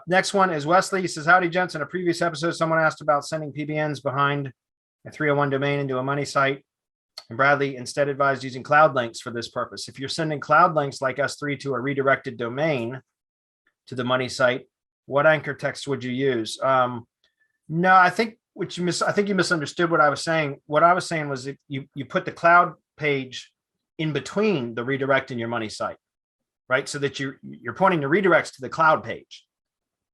Next one is Wesley. He says, howdy, gents. In a previous episode, someone asked about sending PBNs behind a 301 domain into a money site. And Bradley instead advised using cloud links for this purpose. If you're sending cloud links like S3 to a redirected domain to the money site, what anchor text would you use? No, I think you misunderstood what I was saying. What I was saying was if you put the cloud page in between the redirect and your money site, right? So that you're pointing the redirects to the cloud page.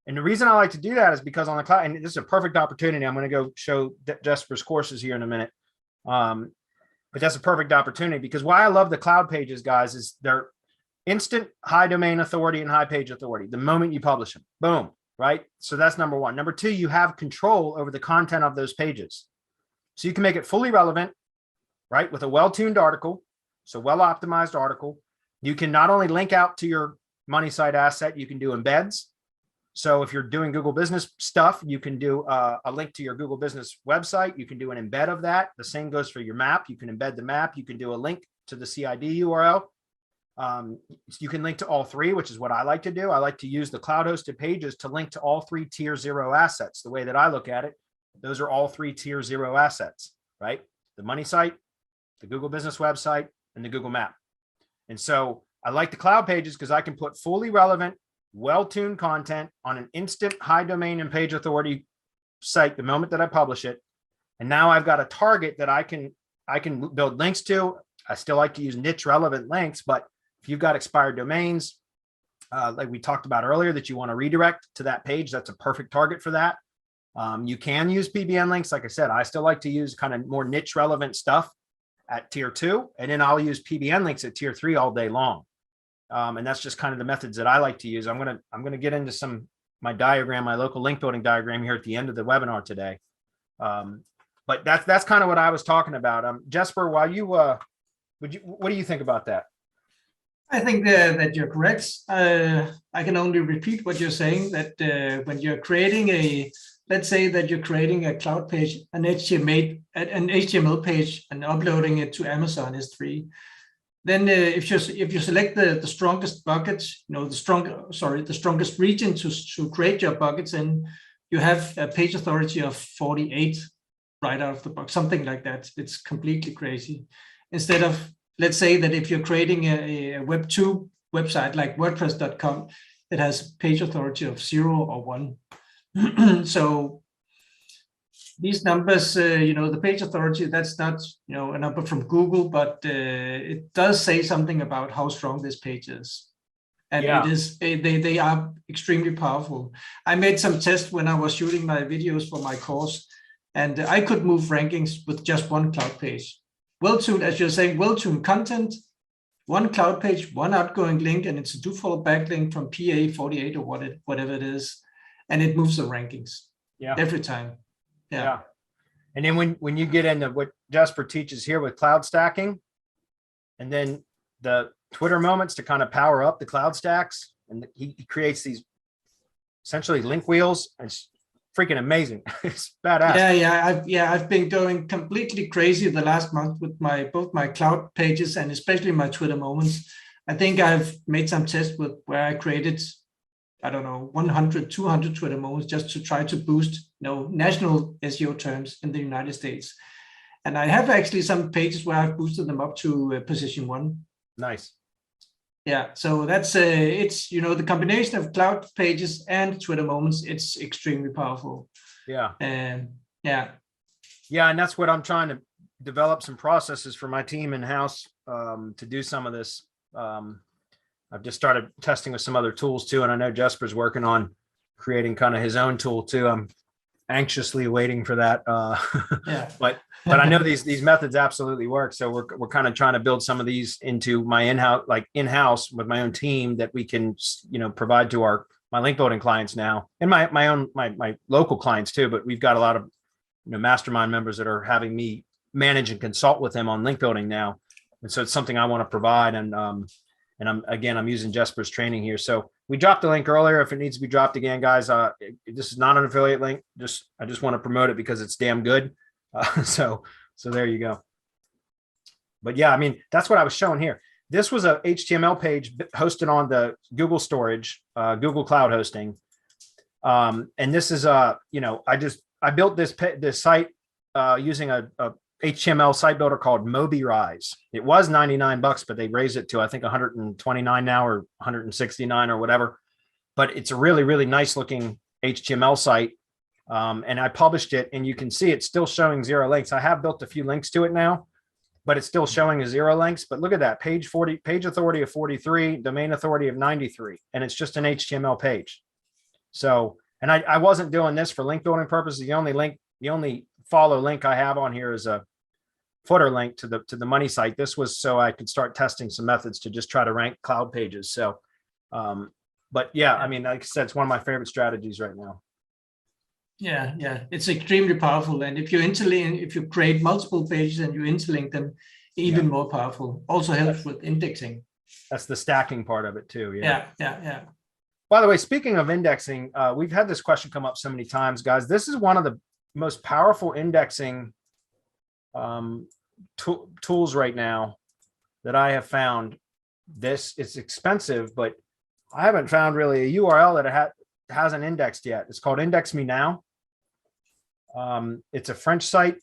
And the reason I like to do that is because on the cloud, and this is a perfect opportunity. I'm going to go show Jesper's courses here in a minute. But that's a perfect opportunity because why I love the cloud pages, guys, is they're instant high domain authority and high page authority the moment you publish them. Boom. Right. So that's number one. Number two, you have control over the content of those pages. So you can make it fully relevant, right? With a well-tuned article. So well-optimized article. You can not only link out to your money site asset, you can do embeds. So if you're doing Google business stuff, you can do a link to your Google business website. You can do an embed of that. The same goes for your map. You can embed the map. You can do a link to the CID URL. You can link to all three, which is what I like to do. I like to use the cloud hosted pages to link to all three tier 0 assets. The way that I look at it, those are all three tier 0 assets, right? The money site, the Google business website, and the Google map. And so I like the cloud pages because I can put fully relevant, well-tuned content on an instant high domain and page authority site the moment that I publish it. And now I've got a target that I can build links to. I still like to use niche relevant links, but if you've got expired domains, like we talked about earlier, that you want to redirect to that page, that's a perfect target for that. You can use PBN links. Like I said, I still like to use kind of more niche relevant stuff at tier 2, and then I'll use PBN links at tier 3 all day long. And that's just kind of the methods that I like to use. I'm gonna get into my diagram, my local link building diagram here at the end of the webinar today. But that's kind of what I was talking about. Jesper, while what do you think about that? I think that you're correct. I can only repeat what you're saying, that when you're creating let's say that you're creating a cloud page, an HTML page and uploading it to Amazon S3, then if you select the strongest bucket, the strongest region to create your buckets in, you have a page authority of 48 right out of the box, something like that. It's completely crazy. Instead of, let's say that if you're creating a Web 2 website like WordPress.com, it has page authority of 0 or 1. So these numbers, the page authority, that's not, a number from Google, but it does say something about how strong this page is. And yeah, they are extremely powerful. I made some tests when I was shooting my videos for my course, and I could move rankings with just one cloud page. Well-tuned, as you're saying, well-tuned content, one cloud page, one outgoing link, and it's a default backlink from PA 48 or whatever it is, and it moves the rankings every time. Yeah. And then when you get into what Jesper teaches here with cloud stacking, and then the Twitter moments to kind of power up the cloud stacks, and he creates these essentially link wheels. It's freaking amazing. It's badass. I've been going completely crazy the last month with both my cloud pages and especially my Twitter moments. I think I've made some tests where I created, I don't know, 100, 200 Twitter moments just to try to boost, national SEO terms in the United States. And I have actually some pages where I've boosted them up to position 1. Nice. Yeah, so that's it's the combination of cloud pages and Twitter moments. It's extremely powerful. Yeah. And and that's what I'm trying to develop some processes for my team in house to do some of this. I've just started testing with some other tools too, and I know Jesper's working on creating kind of his own tool too. I'm anxiously waiting for that. But I know these methods absolutely work. So we're kind of trying to build some of these into my in-house with my own team that we can, provide to my link building clients now, and my local clients too. But we've got a lot of, mastermind members that are having me manage and consult with them on link building now. And so it's something I want to provide. And I'm using Jesper's training here. So we dropped the link earlier. If it needs to be dropped again, guys, this is not an affiliate link. I just want to promote it because it's damn good. So there you go. But yeah, I mean, that's what I was showing here. This was a HTML page hosted on the Google storage, Google Cloud hosting. And this is I built this site using a HTML site builder called MobiRise. It was $99, but they raised it to, I think, 129 now, or 169 or whatever. But it's a really, really nice looking HTML site. And I published it, and you can see it's still showing 0 links. I have built a few links to it now, but it's still showing 0 links. But look at that, page authority of 43, domain authority of 93, and it's just an HTML page. So, and I wasn't doing this for link building purposes. The only follow link I have on here is a footer link to the money site. This was so I could start testing some methods to just try to rank cloud pages. So, but yeah, I mean, like I said, it's one of my favorite strategies right now. Yeah, it's extremely powerful. And if you create multiple pages and you interlink them, even more powerful. Also helps with indexing. That's the stacking part of it too. Yeah. By the way, speaking of indexing, we've had this question come up so many times, guys. This is one of the most powerful indexing tools right now that I have found. It's expensive, but I haven't found really a URL that hasn't indexed yet. It's called Index Me Now. It's a French site,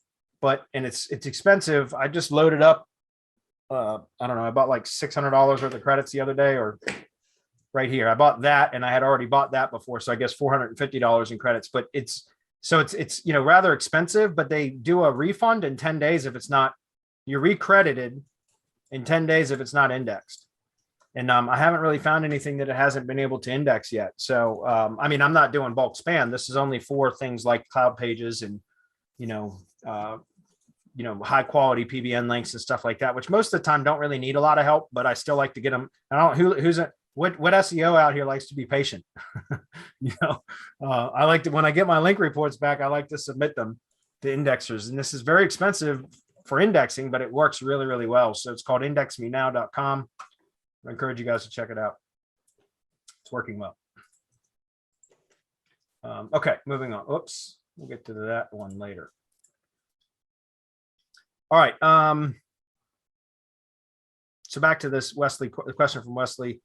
and it's expensive. I just loaded up. I don't know. I bought like $600 worth of credits the other day, or right here. I bought that, and I had already bought that before, so I guess $450 in credits. But it's rather expensive. But they do a refund in 10 days if it's not. You're recredited in 10 days if it's not indexed. And I haven't really found anything that it hasn't been able to index yet. So, I mean, I'm not doing bulk spam. This is only for things like cloud pages and, high quality PBN links and stuff like that, which most of the time don't really need a lot of help, but I still like to get them. I don't know what SEO out here likes to be patient. I like to, when I get my link reports back, I like to submit them to indexers. And this is very expensive for indexing, but it works really, really well. So it's called indexmenow.com. I encourage you guys to check it out. It's working well. Okay, moving on. Oops, we'll get to that one later. All right. So back to this the question from Wesley.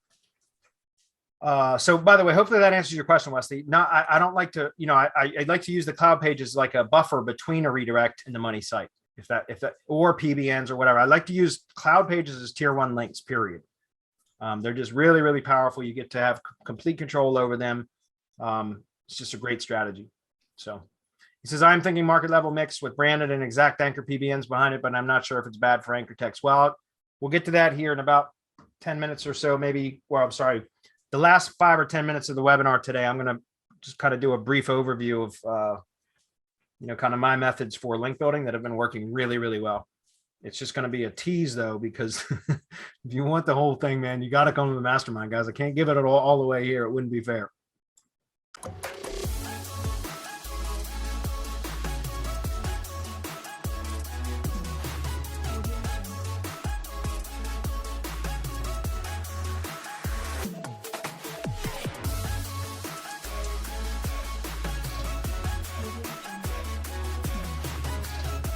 So by the way, hopefully that answers your question, Wesley. No, I don't like to, I'd like to use the cloud pages like a buffer between a redirect and the money site, if that, or PBNs or whatever. I like to use cloud pages as tier 1 links, period. They're just really, really powerful. You get to have complete control over them. It's just a great strategy. So he says, I'm thinking market level mix with branded and exact anchor PBNs behind it, but I'm not sure if it's bad for anchor text. Well, we'll get to that here in about 10 minutes or so, maybe. Well, I'm sorry. The last 5 or 10 minutes of the webinar today, I'm going to just kind of do a brief overview of, kind of my methods for link building that have been working really, really well. It's just going to be a tease, though, because if you want the whole thing, man, you got to come to the mastermind, guys. I can't give it all the way here. It wouldn't be fair.